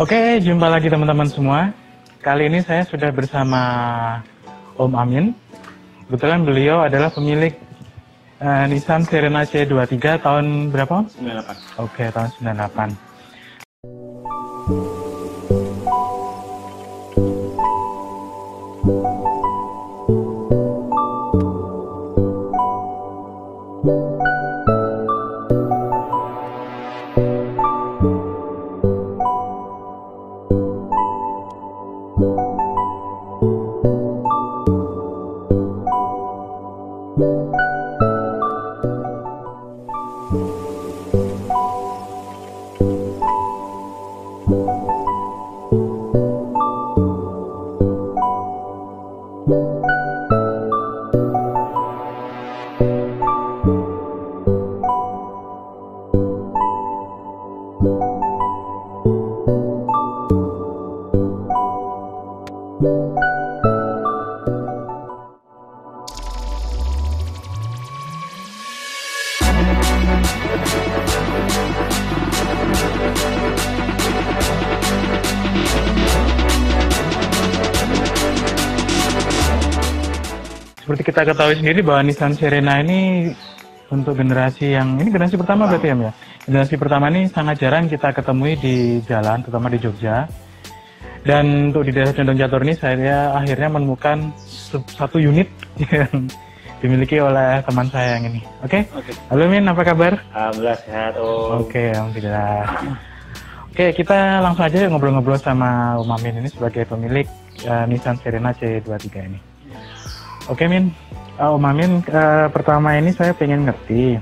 Oke, jumpa lagi teman-teman semua. Kali ini saya sudah bersama Om Amin. Kebetulan beliau adalah pemilik Nissan Serena C23 tahun berapa? 98. Oke, tahun 98. Seperti kita ketahui sendiri bahwa Nissan Serena ini untuk generasi pertama berarti ya, Mbak? Generasi pertama ini sangat jarang kita ketemui di jalan, terutama di Jogja. Dan untuk di daerah Condong Catur ini saya akhirnya menemukan satu unit yang dimiliki oleh teman saya yang ini. Oke? Halo Min, apa kabar? Alhamdulillah sehat Om. Oke, alhamdulillah. Oke, kita langsung aja ngobrol-ngobrol sama Om Amin ini sebagai pemilik Nissan Serena C23 ini. Oke Min, Om Amin, pertama ini saya pengen ngerti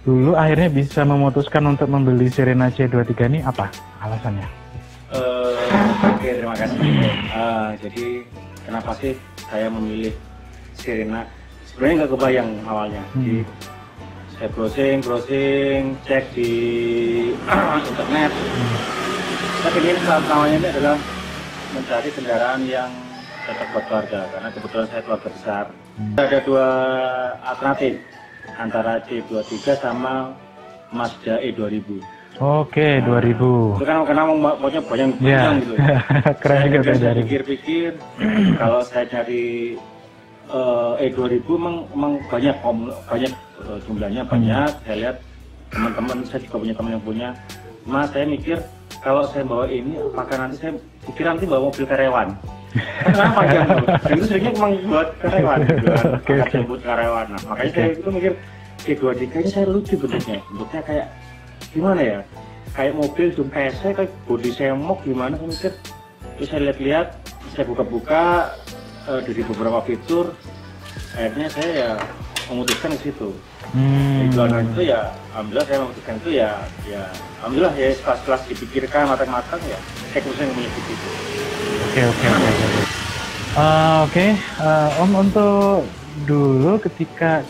dulu akhirnya bisa memutuskan untuk membeli Serena C23 ini apa alasannya? Oke, terima kasih. Jadi kenapa sih saya memilih Serena? Sebenarnya nggak kebayang awalnya. Jadi saya browsing, cek di internet. Saya ingin saat awalnya ini adalah mencari kendaraan yang cocok buat keluarga, karena kebetulan saya keluarga besar. Ada dua alternatif antara C23 sama Mazda E2000. Oke, 2000. Itu kan karena maunya banyak gitu. Keren juga saya pikir-pikir kalau saya cari E2000 memang banyak jumlahnya banyak. Saya lihat teman-teman, saya juga punya teman yang punya. Mas, saya mikir kalau saya bawa ini apakah nanti saya pikir nanti bawa mobil karyawan. Karena panjang tuh, dan itu seringnya memang buat karyawan gitu kan, akan buat karyawan. Nah, makanya saya itu mikir E23 ini saya lucu bentuknya kayak gimana ya, kayak mobil zoom KSC, kayak bodi semok gimana. Saya mikir, terus saya lihat-lihat, saya buka-buka dari beberapa fitur, akhirnya saya ya memutuskan ke situ. Tujuan itu ya, alhamdulillah saya memutuskan itu ya alhamdulillah ya, setelah dipikirkan matang-matang ya, saya kemudian mengikuti itu. Oke, Om, untuk dulu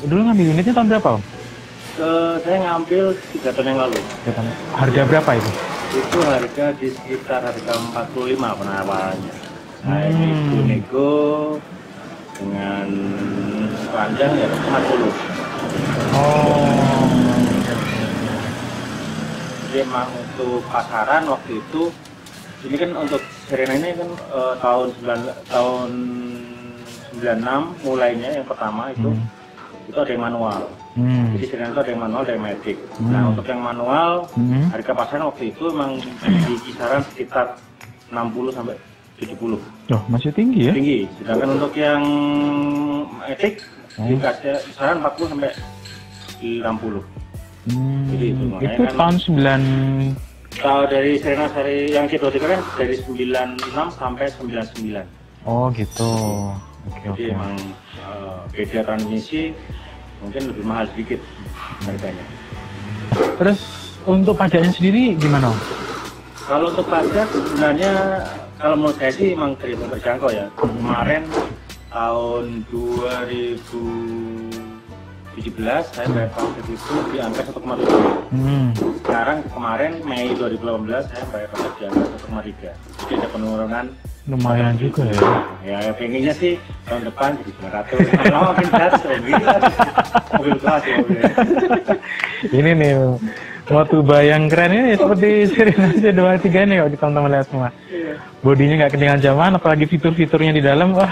ngambil unitnya tahun berapa, Om? Saya ngambil 3 tahun yang lalu. Harga berapa itu? Itu harga di sekitar harga 45 penawarannya. Nah, itu nego dengan panjang ya 40. Jadi emang untuk pasaran waktu itu, ini kan untuk Serena ini kan tahun 96 mulainya yang pertama itu ada yang manual. Jadi Serena itu ada yang manual, ada yang matic. Nah, untuk yang manual harga pasaran waktu itu memang di kisaran sekitar 60 sampai 70. Oh, masih tinggi ya? Tinggi. Sedangkan untuk yang matic di kisaran 40 sampai 60. Jadi itu kan tahun 9. Kalau dari Serena seri yang C23 kan dari 96 sampai 99. Oh gitu. Jadi emang beda transmisi, mungkin lebih mahal sedikit harganya. Terus untuk pajaknya sendiri gimana? Kalau untuk pajak sebenarnya kalau menurut saya sih emang terhitung terjangkau ya. Kemarin tahun 2017 saya bayar pajak itu di angka 1,7. Sekarang kemarin Mei 2018 saya bayar pajak di angka 1,3. Jadi ada penurunan lumayan juga ya. Ya pengennya sih tahun depan jadi 900. Lama makin berat, mobil kelas ya mobilnya. Ini nih Motuba yang keren ini seperti Serenade 23 nih kalau teman-teman lihat semua. Bodinya nggak ketinggalan zaman, apalagi fitur-fiturnya di dalam, wah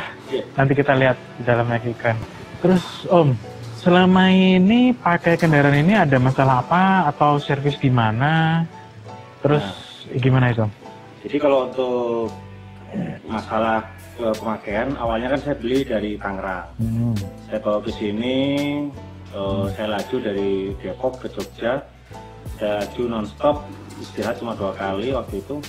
nanti kita lihat di dalamnya keren. Terus Om, selama ini pakai kendaraan ini ada masalah apa atau servis di mana? Terus gimana itu? Jadi kalau untuk masalah pemakaian, awalnya kan saya beli dari Tangerang. Saya bawa ke sini, saya laju dari Depok ke Jogja. Saya laju non-stop, istirahat cuma 2 kali waktu itu.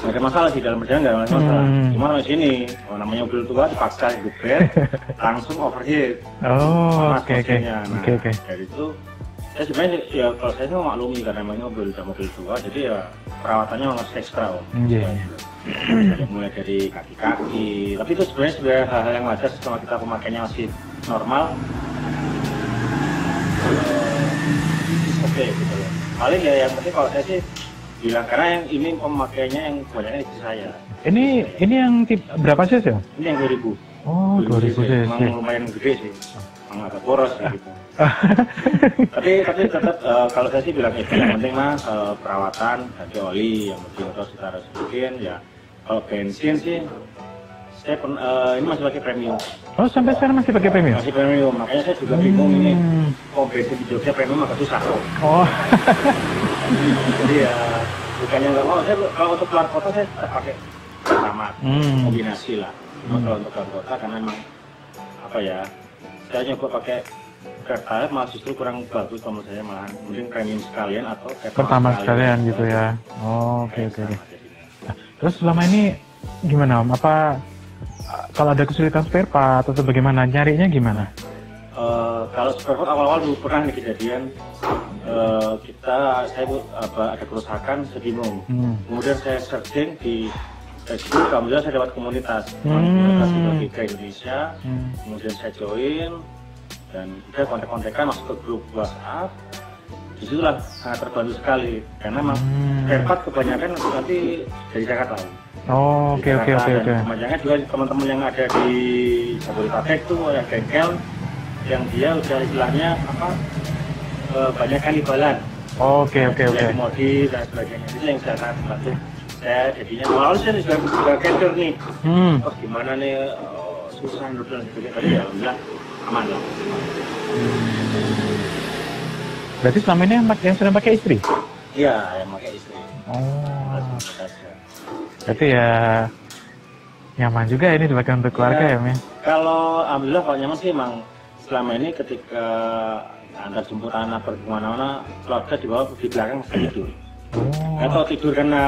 Nggak ada masalah di dalam perjalanan, nggak ada masalah. Cuma di sini, namanya mobil tua dipaksa geber, langsung overheat. Oh, oke. Nah, dari itu saya sebenarnya ya kalau saya sih maklumi karena namanya mobil tua, jadi ya perawatannya harus ekstra. Mulai dari kaki-kaki, tapi itu sebenarnya sudah hal-hal yang wajar selama kita pemakaiannya masih normal. Oke, gitu loh. Paling ya yang penting kalau saya sih bilang, karena yang ini pemakaiannya yang banyaknya istri saya. Ini yang berapa cc ya? Ini yang 2000. Oh, 2000 cc. Memang lumayan gede sih. Memang agak boros gitu. tapi tetap kalau saya sih bilang itu yang penting mas perawatan, ganti oli yang penting terus kita harus bikin ya. Kalau bensin sih saya ini masih pakai premium. Oh, sampai sekarang masih pakai premium? Masih premium, makanya saya juga bingung ini. Oh, bensin di Jogja premium agak susah kok. Oh. Jadi ya bukannya nggak mau, saya kalau untuk keluar kota saya tetap pakai sama kombinasi lah. Cuma kalau untuk keluar kota karena memang apa ya, saya nyoba pakai Pertalite malah justru kurang bagus kalau saya, malah mending premium sekalian atau pertama sekalian gitu ya. Oh, oke. Nah, terus selama ini gimana Om? Apa kalau ada kesulitan spare part atau bagaimana, nyarinya gimana? Kalau spare part awal-awal dulu pernah nih kejadian, saya ada kerusakan, saya bingung. Kemudian saya searching di Facebook, alhamdulillah saya dapat komunitas ke Indonesia. Kemudian saya join dan saya kontak-kontakan masuk ke grup WhatsApp. Disitulah sangat terbantu sekali karena memang spare part kebanyakan nanti dari Jakarta. Oh, oke. Kebanyakan juga teman-teman yang ada di Jabodetabek tuh yang bengkel yang dia udah istilahnya apa banyak kanibalan. Oke. Modif dan sebagainya, itu yang saya sangat bantu. Saya jadinya awalnya saya juga cater nih. Oh gimana nih susah dan sebagainya, tapi ya alhamdulillah aman lah. Berarti selama ini yang sudah pakai istri? Iya, yang pakai istri. Oh. Berarti ya nyaman juga ini dipakai untuk keluarga ya, Mi? Kalau alhamdulillah kalau nyaman sih emang selama ini ketika antar jemput anak pergi kemana-mana, keluarga di bawah di belakang saya tidur. Nggak tahu tidur karena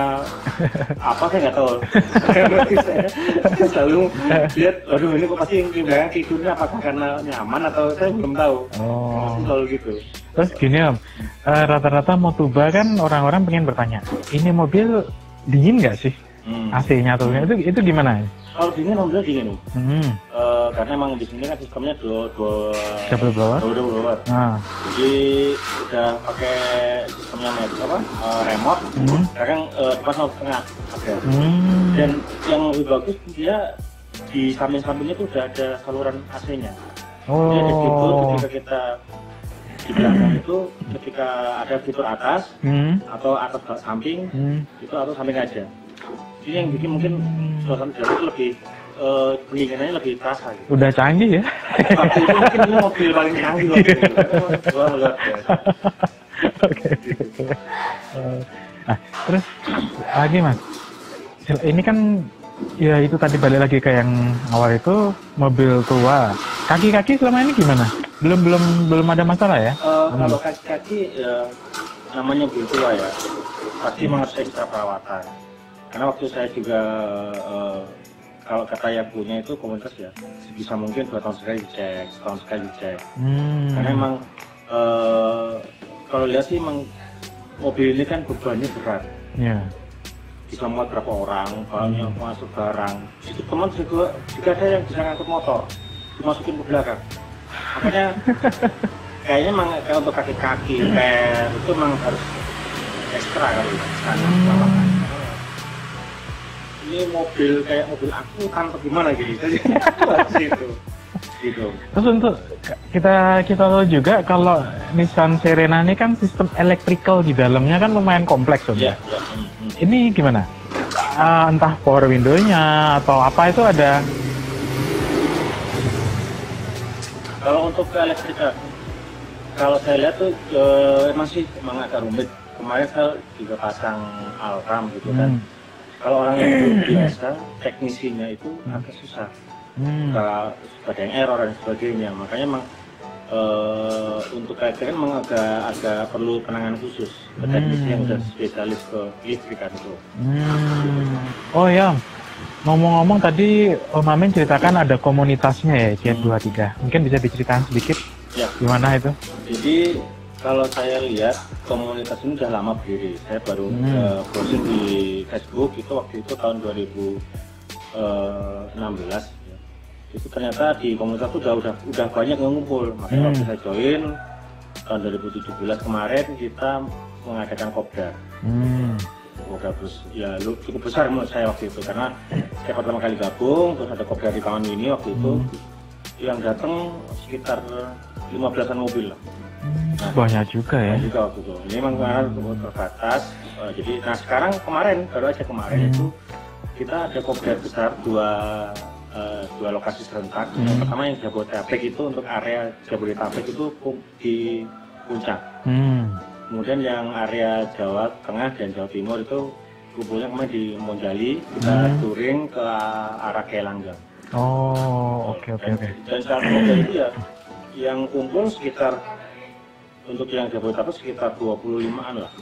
apa, saya nggak tahu. Saya selalu lihat, aduh ini kok pasti yang di belakang tidurnya, apakah karena nyaman atau saya belum tahu. Selalu gitu. Terus gini Om, rata-rata Motuba kan orang-orang pengen bertanya, ini mobil dingin nggak sih? AC-nya atau itu gimana? Kalau dingin, alhamdulillah dingin. Karena emang di sini kan sistemnya double blower. Jadi udah pakai sistemnya remote. Sekarang depan 0,5 ada. Dan yang lebih bagus dia di samping-sampingnya tuh udah ada saluran AC-nya. Jadi fitur ketika kita di belakang itu ketika ada fitur atas atau atas samping itu atau samping aja. Ini yang bikin mungkin suasana jalan itu lebih pendinginannya lebih terasa gitu. Udah canggih ya? Waktu itu mungkin ini mobil paling canggih waktu itu. Luar biasa. Oke. Nah, terus lagi Mas, ini kan ya itu tadi balik lagi ke yang awal itu mobil tua. Kaki-kaki selama ini gimana? Belum ada masalah ya? Kalau kaki-kaki namanya mobil tua ya, pasti harus ekstra perawatan. Karena waktu saya juga kalau kata yang punya itu komunitas ya, bisa mungkin 2 tahun sekali dicek, setahun sekali dicek. Karena emang kalau lihat sih emang mobil ini kan bebannya berat. Bisa muat berapa orang, kalau masuk barang. Itu teman juga ada yang bisa ngangkut motor, dimasukin ke belakang. Makanya kayaknya emang kayak untuk kaki-kaki, itu emang harus ekstra kali sana. Ini mobil kayak mobil angkutan atau gimana gitu, jadi itu. gitu. Terus untuk kita tahu juga kalau Nissan Serena ini kan sistem electrical di dalamnya kan lumayan kompleks, Om. Iya. Ini gimana? Entah power window-nya atau apa itu ada? Kalau untuk ke electrical, kalau saya lihat tuh emang agak rumit. Kemarin saya juga pasang alarm gitu kan. Kalau orang yang belum biasa, teknisinya itu agak susah. Kalau ada yang error dan sebagainya, makanya emang untuk kayak kan memang agak perlu penanganan khusus ke teknisi yang udah spesialis ke listrikan itu. Oh ya, ngomong-ngomong tadi Om Amin ceritakan ada komunitasnya ya C23. Mungkin bisa diceritakan sedikit gimana itu? Jadi kalau saya lihat komunitas ini udah lama berdiri. Saya baru browsing di Facebook itu waktu itu tahun 2016. Itu ternyata di komunitas itu udah banyak yang ngumpul. Makanya waktu saya join tahun 2017 kemarin kita mengadakan kopdar. Kopdar ya cukup besar menurut saya waktu itu karena saya pertama kali gabung, terus ada kopdar di Taman Mini waktu itu yang datang sekitar 15-an mobil lah. Nah, banyak juga ya. Banyak juga waktu itu. Ini memang terbatas. Jadi sekarang baru aja kemarin itu kita ada kopdar besar dua lokasi serentak. Yang pertama yang Jabodetabek itu untuk area Jabodetabek itu di Puncak. Kemudian yang area Jawa Tengah dan Jawa Timur itu kumpulnya kemarin di Monjali, kita touring ke arah Kelanggang. Oh, oke. Dan saat itu ya yang kumpul sekitar untuk yang Jabodetabek sekitar 25-an lah.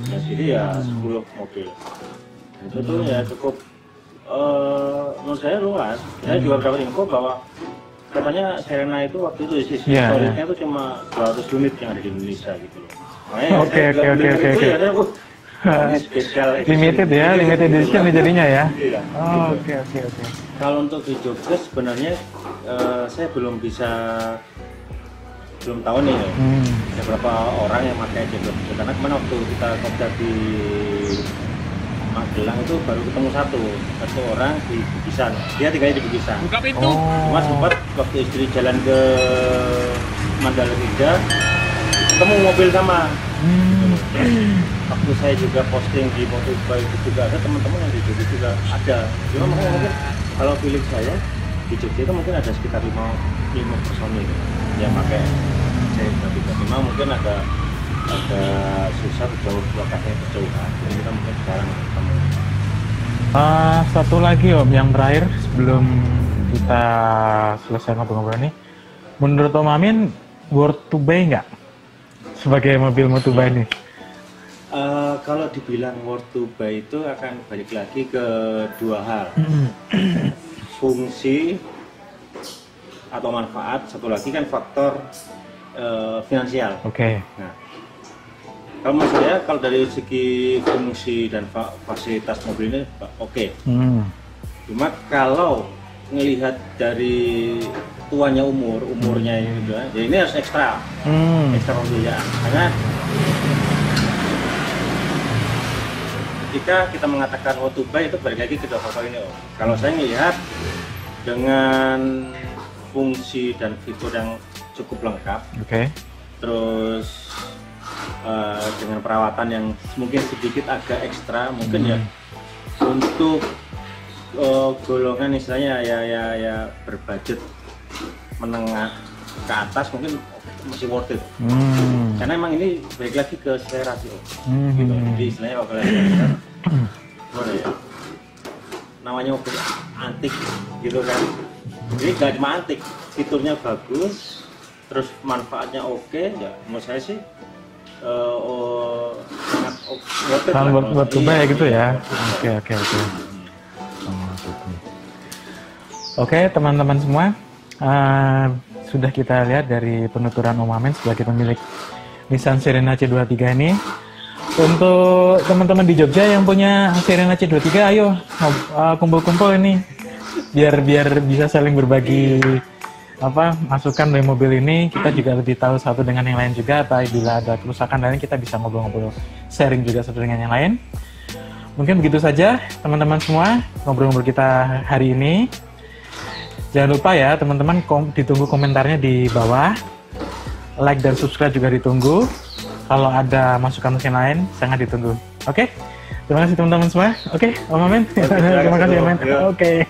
Dan sini ya 10 mobil. Dan itu tuh ya cukup menurut saya luas. Saya juga dapat info bahwa katanya Serena itu waktu itu sisi storage-nya itu cuma 200 unit yang ada di Indonesia gitu loh. Oke. Ini spesial Limited ya, limited edition jadinya ya. Iya, Oke. Kalau untuk di Jogja sebenarnya saya belum tahu nih ada berapa orang yang pakai Jogja karena kemana waktu kita kopdar di Magelang itu baru ketemu satu orang di Bukisan. Dia tinggalnya di Bukisan. Buka pintu. Cuma sempat waktu istri jalan ke Mandalika ketemu mobil sama. Waktu saya juga posting di Motovba itu juga ada teman-teman yang di Jogja juga ada. Cuma mungkin kalau feeling saya di Jogja itu mungkin ada sekitar 5 personil yang pakai C335 mungkin agak susah jauh lokasinya kejauhan. Jadi kita mungkin sekarang ketemu. Satu lagi Om, yang terakhir sebelum kita selesai ngobrol-ngobrol ini, menurut Om Amin worth to buy nggak sebagai mobil Motoba ini? Kalau dibilang worth to buy itu akan balik lagi ke dua hal, fungsi atau manfaat, satu lagi kan faktor finansial. Oke. Nah, kalau menurut saya kalau dari segi fungsi dan fasilitas mobil ini oke. Cuma kalau ngelihat dari tuanya umurnya itu, ya ini harus ekstra pembiayaan. Karena ketika kita mengatakan worth to buy itu balik lagi ke dua faktor ini. Kalau saya melihat dengan fungsi dan fitur yang cukup lengkap, terus dengan perawatan yang mungkin sedikit agak ekstra, mungkin ya untuk golongan istilahnya ya berbudget menengah ke atas mungkin masih worth it. Karena emang ini balik lagi ke selera sih, gitu. Jadi istilahnya kalau kalian gimana ya, namanya mobil antik gitu kan. Jadi gak cuma antik, fiturnya bagus, terus manfaatnya oke, ya menurut saya sih sangat buat coba ya gitu ya. Oke teman-teman semua, sudah kita lihat dari penuturan Om Amin sebagai pemilik Nissan Serena C23 ini. Untuk teman-teman di Jogja yang punya Serena C23, ayo kumpul-kumpul ini biar bisa saling berbagi masukan dari mobil ini. Kita juga lebih tahu satu dengan yang lain juga, atau bila ada kerusakan lain kita bisa ngobrol-ngobrol, sharing juga satu dengan yang lain. Mungkin begitu saja teman-teman semua ngobrol-ngobrol kita hari ini. Jangan lupa ya teman-teman, ditunggu komentarnya di bawah. Like dan subscribe juga ditunggu. Kalau ada masukan lain sangat ditunggu. Oke? Terima kasih teman-teman semua. Oke, Om Amin. Terima kasih Om Amin. Oke.